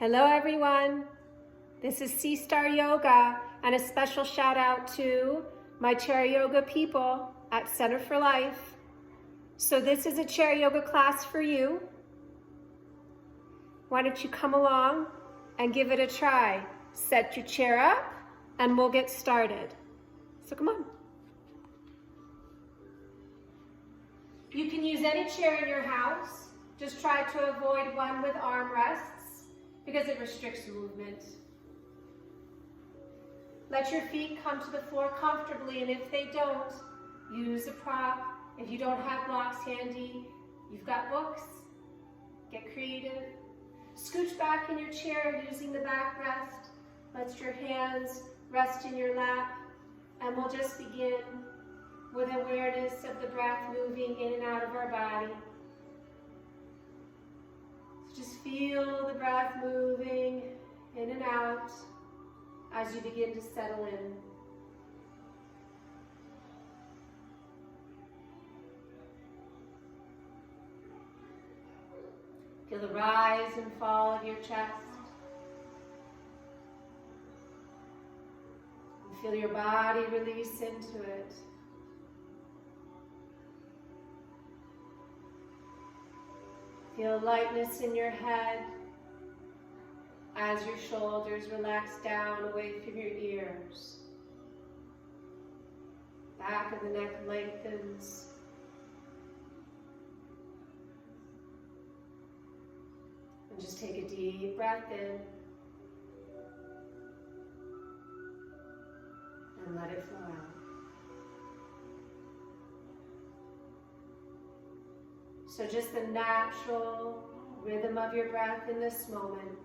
Hello everyone, this is Sea Star Yoga, and a special shout out to my chair yoga people at Center for Life. So this is a chair yoga class for you. Why don't you come along and give it a try. Set your chair up and we'll get started. So come on. You can use any chair in your house. Just try to avoid one with armrests because it restricts movement. Let your feet come to the floor comfortably, and if they don't, use a prop. If you don't have blocks handy, you've got books. Get creative. Scooch back in your chair using the backrest. Let your hands rest in your lap, and we'll just begin with awareness of the breath moving in and out of our body. Just feel the breath moving in and out as you begin to settle in. Feel the rise and fall of your chest. And feel your body release into it. Feel lightness in your head as your shoulders relax down away from your ears. Back of the neck lengthens. And just take a deep breath in. And let it flow out. So just the natural rhythm of your breath in this moment.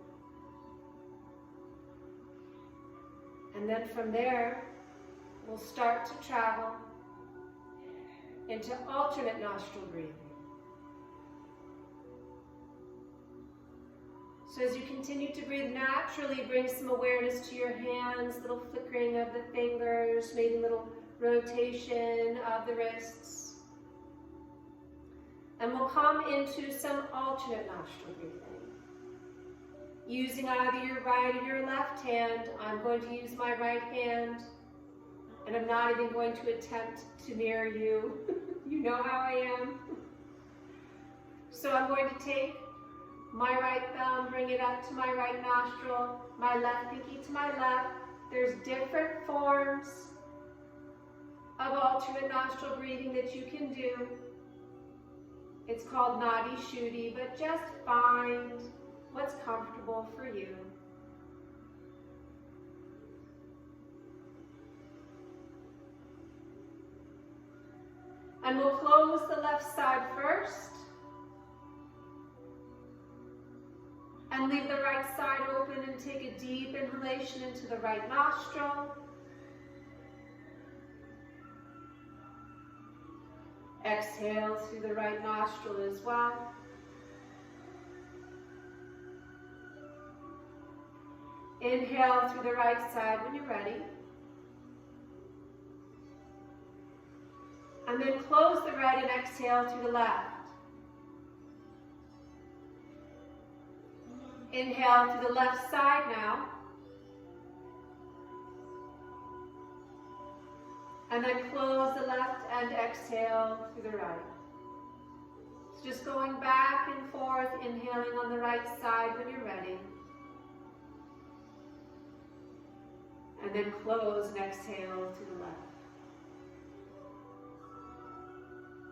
And then from there, we'll start to travel into alternate nostril breathing. So as you continue to breathe naturally, bring some awareness to your hands, little flickering of the fingers, maybe little rotation of the wrists. And we'll come into some alternate nostril breathing. Using either your right or your left hand, I'm going to use my right hand, and I'm not even going to attempt to mirror you. You know how I am. So I'm going to take my right thumb, bring it up to my right nostril, my left pinky to my left. There's different forms of alternate nostril breathing that you can do. It's called Nadi Shuddhi, but just find what's comfortable for you. And we'll close the left side first. And leave the right side open and take a deep inhalation into the right nostril. Exhale through the right nostril as well. Inhale through the right side when you're ready. And then close the right and exhale through the left. Inhale through the left side now. And then close the left and exhale through the right. So just going back and forth, inhaling on the right side when you're ready. And then close and exhale to the left.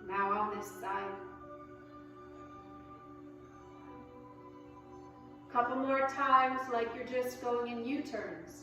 Now on this side. A couple more times like you're just going in U-turns.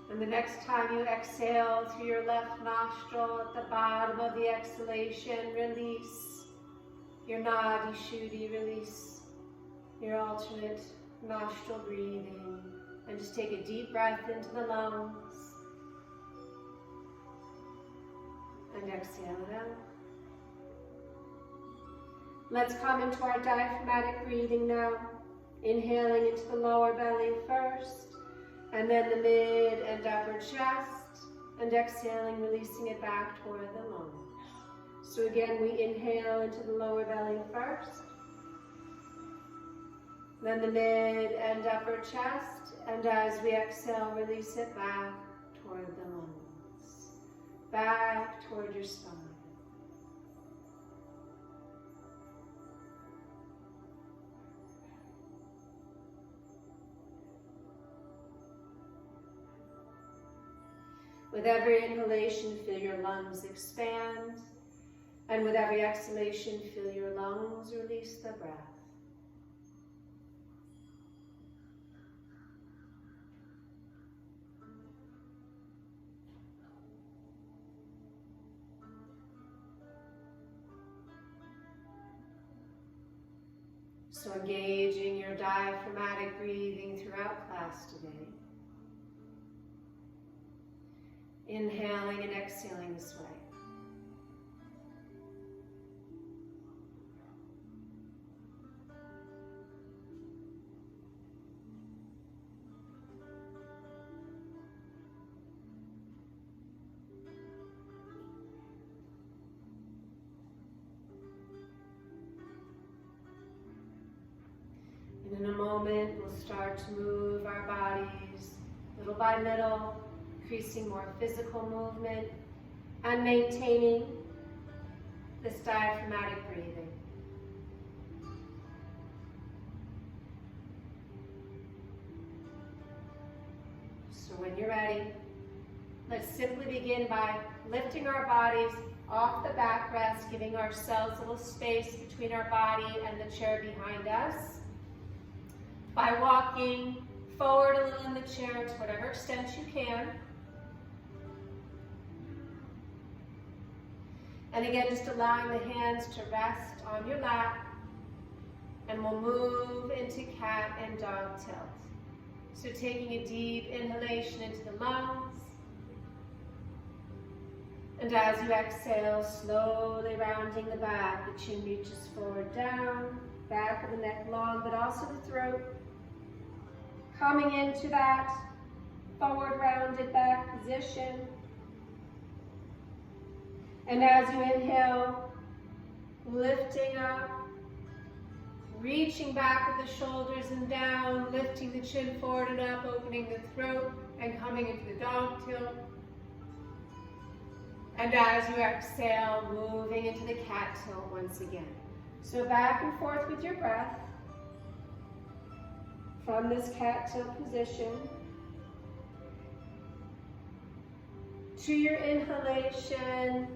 And the next time you exhale through your left nostril, at the bottom of the exhalation, release your Nadi Shuddhi, release your alternate nostril breathing, and just take a deep breath into the lungs and exhale it out. Let's come into our diaphragmatic breathing now, inhaling into the lower belly first, and then the mid and upper chest, and exhaling, releasing it back toward the lungs. So again, we inhale into the lower belly first, then the mid and upper chest, and as we exhale, release it back toward the lungs, back toward your spine. With every inhalation, feel your lungs expand, and with every exhalation, feel your lungs release the breath. So engaging your diaphragmatic breathing throughout class today. Inhaling and exhaling this way. And in a moment, we'll start to move our bodies little by little, increasing more physical movement and maintaining this diaphragmatic breathing. So when you're ready, let's simply begin by lifting our bodies off the backrest, giving ourselves a little space between our body and the chair behind us, by walking forward a little in the chair to whatever extent you can. And again, just allowing the hands to rest on your lap, and we'll move into cat and dog tilt. So taking a deep inhalation into the lungs, and as you exhale, slowly rounding the back, the chin reaches forward down, back of the neck long, but also the throat. Coming into that forward rounded back position. And as you inhale, lifting up, reaching back with the shoulders and down, lifting the chin forward and up, opening the throat, and coming into the dog tilt. And as you exhale, moving into the cat tilt once again. So back and forth with your breath from this cat tilt position to your inhalation,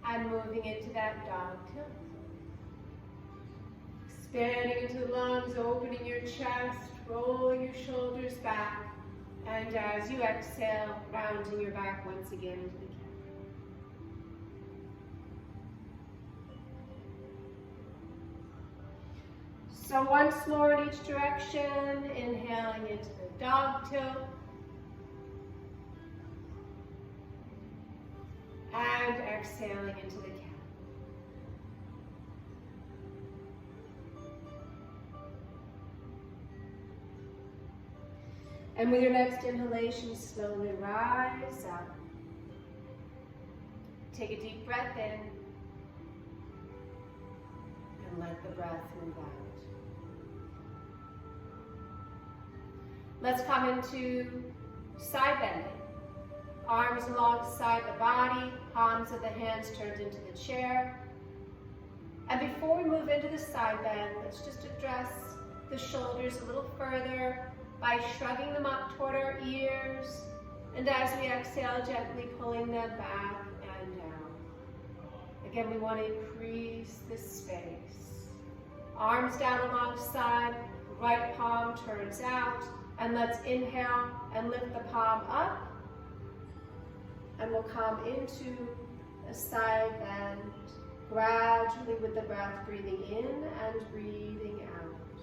and moving into that dog tilt. Expanding into the lungs, opening your chest, rolling your shoulders back, and as you exhale, rounding your back once again into the cat. So once more in each direction, inhaling into the dog tilt, and exhaling into the cat. And with your next inhalation, slowly rise up. Take a deep breath in, and let the breath move out. Let's come into side bending. Arms alongside the body, palms of the hands turned into the chair. And before we move into the side bend, let's just address the shoulders a little further by shrugging them up toward our ears. And as we exhale, gently pulling them back and down. Again, we want to increase the space. Arms down alongside, right palm turns out. And let's inhale and lift the palm up. And we'll come into a side bend, gradually with the breath, breathing in and breathing out.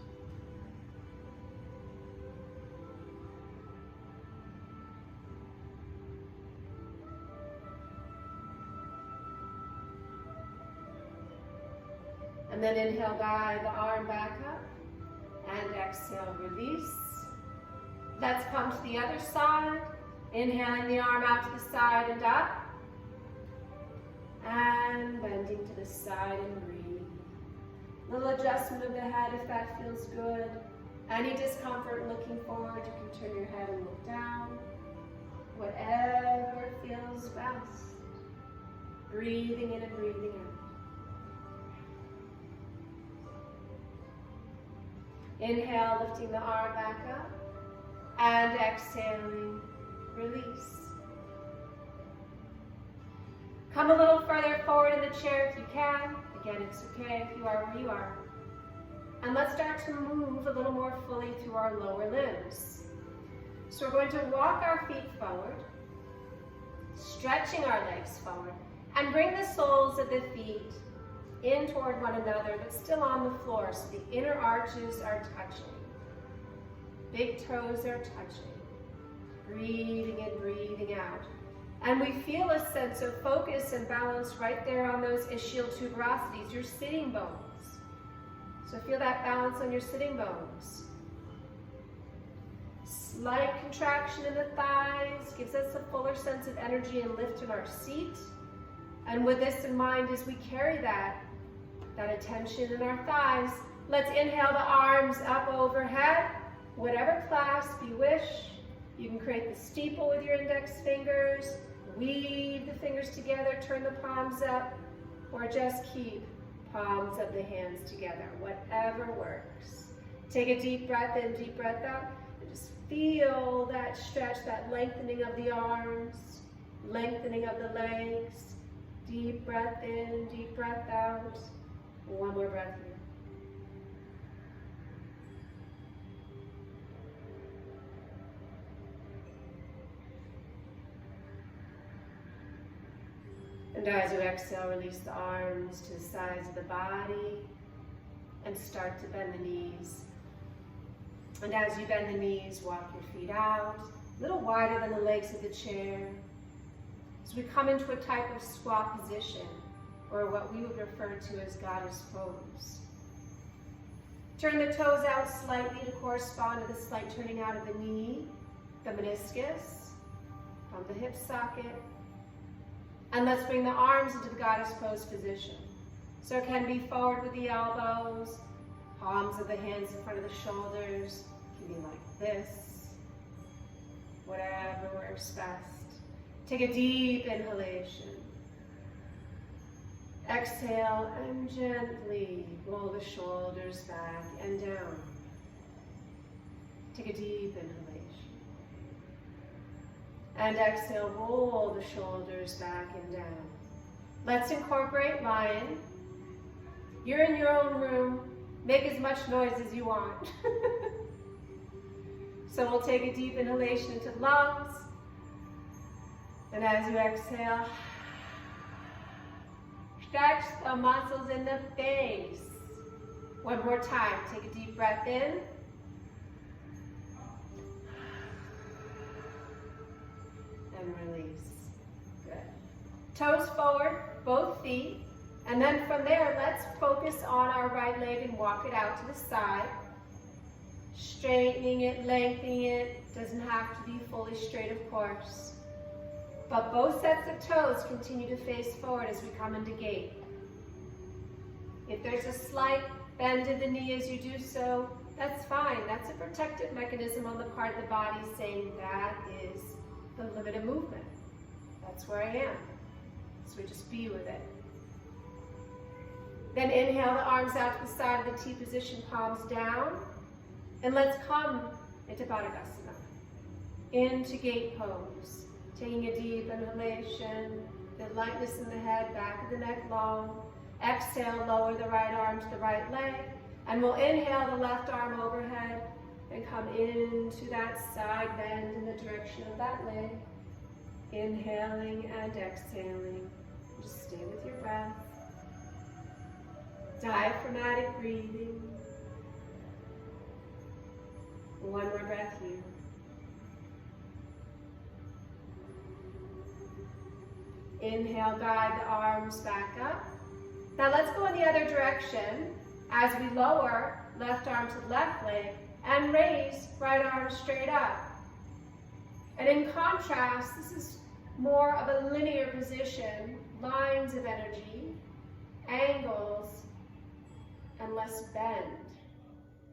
And then inhale, guide the arm back up. And exhale, release. Let's come to the other side. Inhaling the arm out to the side and up. And bending to the side and breathe. Little adjustment of the head if that feels good. Any discomfort looking forward, you can turn your head and look down. Whatever feels best. Breathing in and breathing out. Inhale, lifting the arm back up. And exhaling, release. Come a little further forward in the chair if you can. Again, it's okay if you are where you are. And let's start to move a little more fully through our lower limbs. So we're going to walk our feet forward, stretching our legs forward, and bring the soles of the feet in toward one another, but still on the floor, so the inner arches are touching. Big toes are touching. Breathing in, breathing out. And we feel a sense of focus and balance right there on those ischial tuberosities, your sitting bones. So feel that balance on your sitting bones. Slight contraction in the thighs gives us a fuller sense of energy and lift in our seat. And with this in mind, as we carry that attention in our thighs, let's inhale the arms up overhead, whatever clasp you wish. You can create the steeple with your index fingers, weave the fingers together, turn the palms up, or just keep palms of the hands together, whatever works. Take a deep breath in, deep breath out, and just feel that stretch, that lengthening of the arms, lengthening of the legs. Deep breath in, deep breath out. One more breath here. And as you exhale, release the arms to the sides of the body and start to bend the knees. And as you bend the knees, walk your feet out, a little wider than the legs of the chair. As we come into a type of squat position, or what we would refer to as goddess pose. Turn the toes out slightly to correspond to the slight turning out of the knee, the meniscus, from the hip socket. And let's bring the arms into the goddess pose position. So it can be forward with the elbows, palms of the hands in front of the shoulders. It can be like this, whatever works best. Take a deep inhalation. Exhale and gently roll the shoulders back and down. Take a deep inhalation. And exhale, roll the shoulders back and down. Let's incorporate lion. You're in your own room. Make as much noise as you want. So we'll take a deep inhalation into the lungs. And as you exhale, stretch the muscles in the face. One more time. Take a deep breath in. And release. Good. Toes forward, both feet. And then from there, let's focus on our right leg and walk it out to the side. Straightening it, lengthening it. Doesn't have to be fully straight, of course. But both sets of toes continue to face forward as we come into gate. If there's a slight bend in the knee as you do so, that's fine. That's a protective mechanism on the part of the body saying that is the limit of movement. That's where I am. So we just be with it. Then inhale the arms out to the side of the T position, palms down. And let's come into Padagastana, into gate pose. Taking a deep inhalation, the lightness in the head, back of the neck long. Exhale, lower the right arm to the right leg. And we'll inhale the left arm overhead and come into that side bend in the direction of that leg. Inhaling and exhaling. Just stay with your breath. Diaphragmatic breathing. One more breath here. Inhale, guide the arms back up. Now let's go in the other direction as we lower left arm to left leg and raise right arm straight up. And in contrast, this is more of a linear position, lines of energy, angles, and less bend.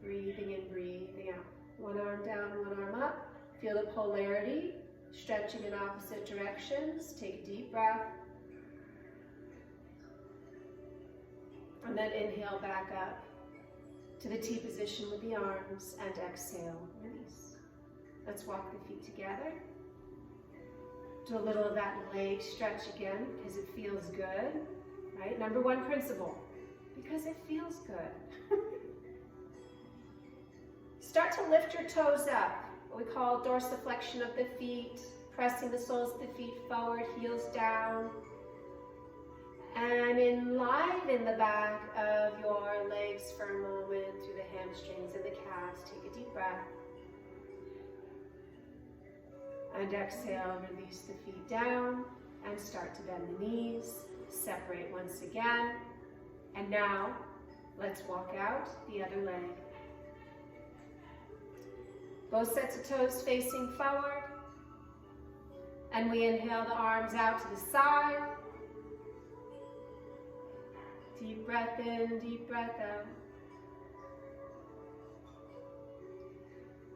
Breathing in, breathing out. One arm down, one arm up. Feel the polarity, stretching in opposite directions. Take a deep breath. And then inhale back up to the T position with the arms, and exhale, release. Let's walk the feet together. Do a little of that leg stretch again because it feels good, right? Number one principle, because it feels good. Start to lift your toes up, what we call dorsiflexion of the feet, pressing the soles of the feet forward, heels down. And enliven the back of your legs for a moment through the hamstrings and the calves. Take a deep breath. And exhale, release the feet down and start to bend the knees. Separate once again. And now, let's walk out the other leg. Both sets of toes facing forward. And we inhale the arms out to the side. Deep breath in, deep breath out.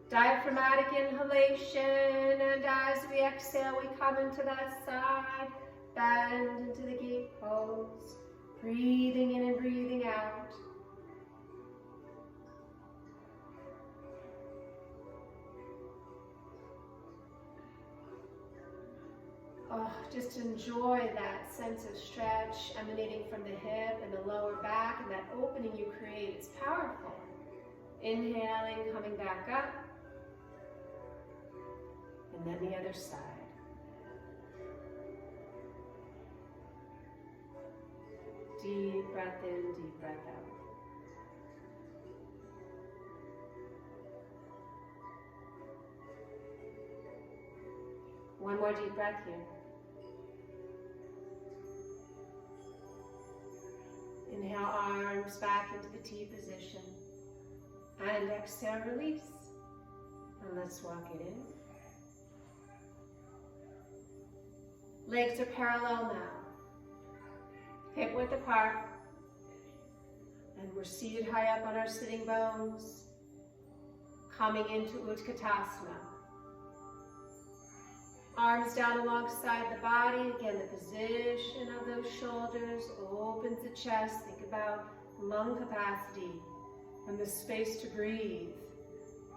Diaphragmatic inhalation, and as we exhale, we come into that side, bend into the gate pose, breathing in and breathing out. Oh, just enjoy that sense of stretch emanating from the hip and the lower back, and that opening you create. It's powerful. Inhaling, coming back up. And then the other side. Deep breath in, deep breath out. One more deep breath here. Inhale, arms back into the T position. And exhale, release. And let's walk it in. Legs are parallel now. Hip width apart. And we're seated high up on our sitting bones. Coming into Utkatasana. Arms down alongside the body. Again, the position of those shoulders opens the chest. Think about lung capacity and the space to breathe.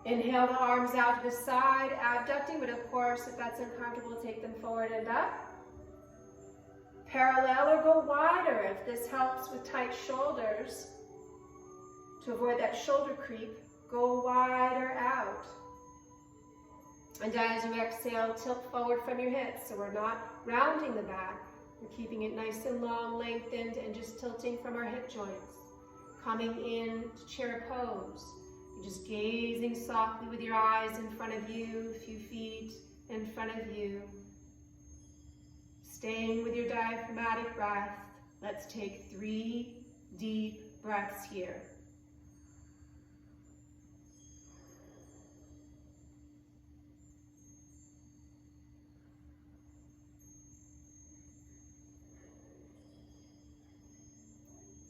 Inhale the arms out to the side, abducting, but of course, if that's uncomfortable, take them forward and up. Parallel or go wider if this helps with tight shoulders. To avoid that shoulder creep, go wider out. And as you exhale, tilt forward from your hips. So we're not rounding the back. We're keeping it nice and long, lengthened, and just tilting from our hip joints. Coming in to chair pose. You're just gazing softly with your eyes in front of you, a few feet in front of you. Staying with your diaphragmatic breath. Let's take 3 deep breaths here.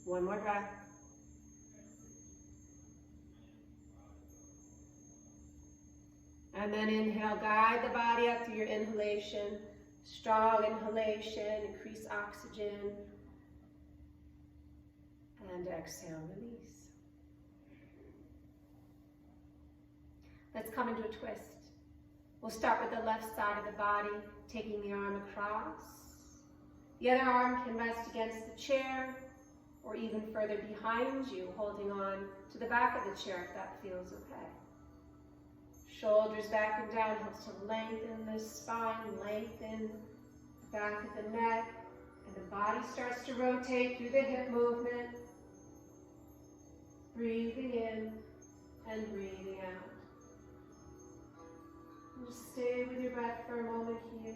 One more breath. And then inhale, guide the body up through your inhalation. Strong inhalation, increase oxygen. And exhale, release. Let's come into a twist. We'll start with the left side of the body, taking the arm across. The other arm can rest against the chair, or even further behind you, holding on to the back of the chair if that feels okay. Shoulders back and down helps to lengthen the spine, lengthen the back of the neck, and the body starts to rotate through the hip movement. Breathing in and breathing out. And just stay with your breath for a moment here.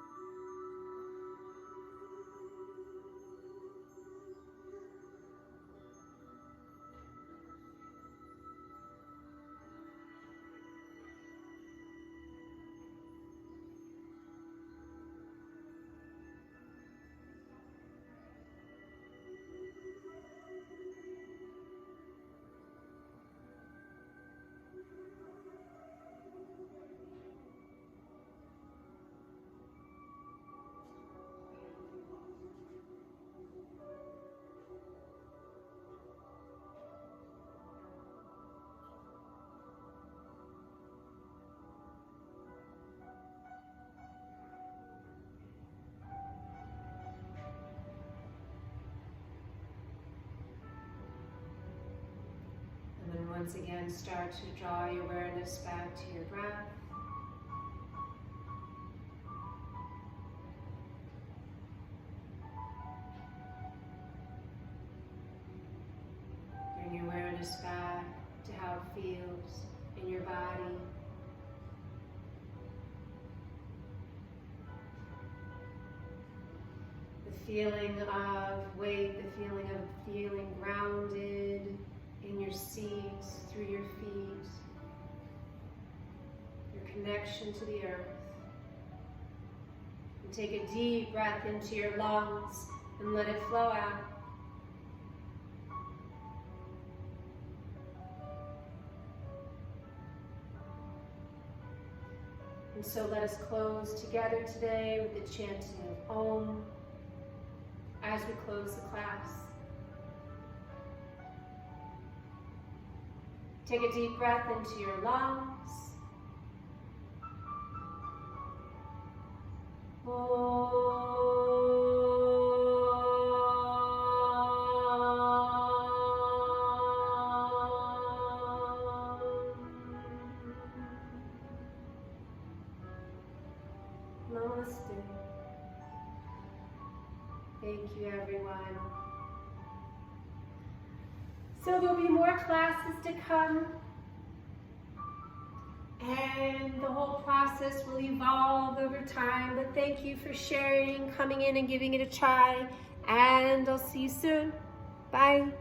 Once again, start to draw your awareness back to your breath. Bring your awareness back to how it feels in your body. The feeling of weight, the feeling of feeling grounded in your seat, through your feet, your connection to the earth. And take a deep breath into your lungs and let it flow out. And so let us close together today with the chanting of Om as we close the class. Take a deep breath into your lungs. Namaste. Thank you, everyone. So there'll be more classes to come, and the whole process will evolve over time, but thank you for sharing, coming in and giving it a try, and I'll see you soon. Bye.